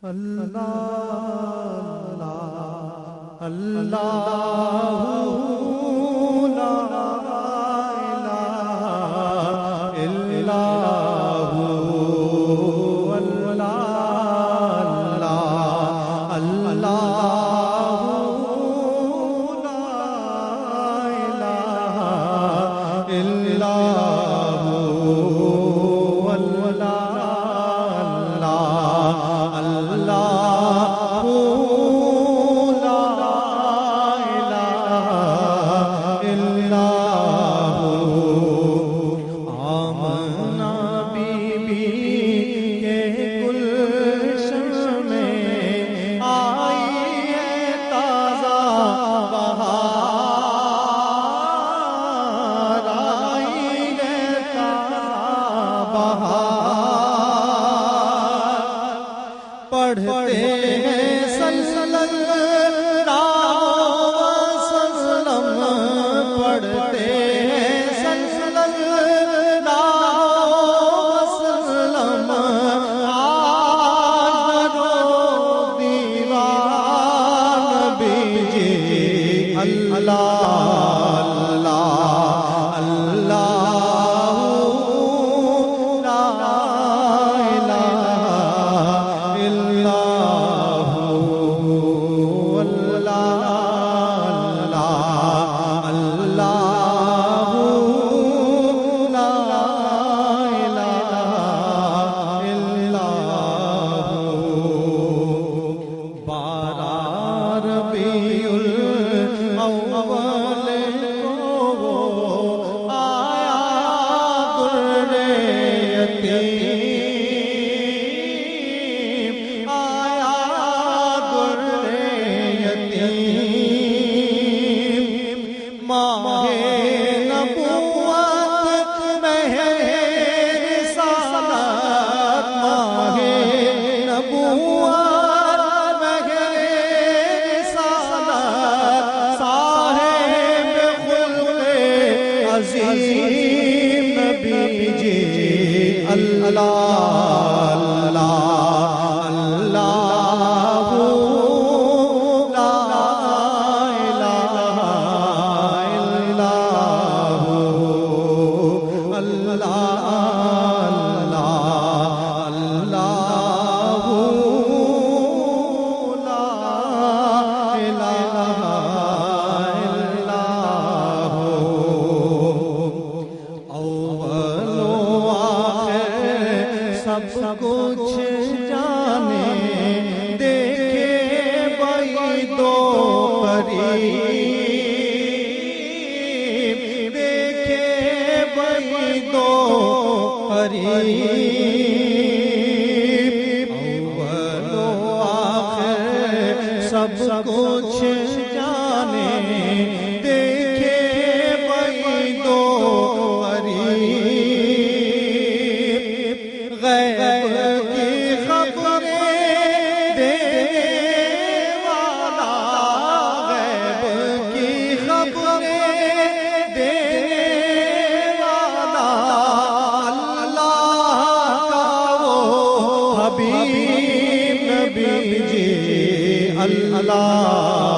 اللہ اللہ پڑھتے ہیں صلی اللہ وسلم، پڑھتے ہیں صلی اللہ وسلم، آج رو دیوان نبی جی اللہ نبی جی اللہ سب کچھ جانے دیکھے بھائی دو قریب، دیکھے بھائی دو قریب، اول و آخر سب کچھ جانے دیکھے بھائی دو غیب کی خبریں دینے والا، غیب کی خبریں دینے والا، اللہ کا وہ حبیب نبی جی اللہ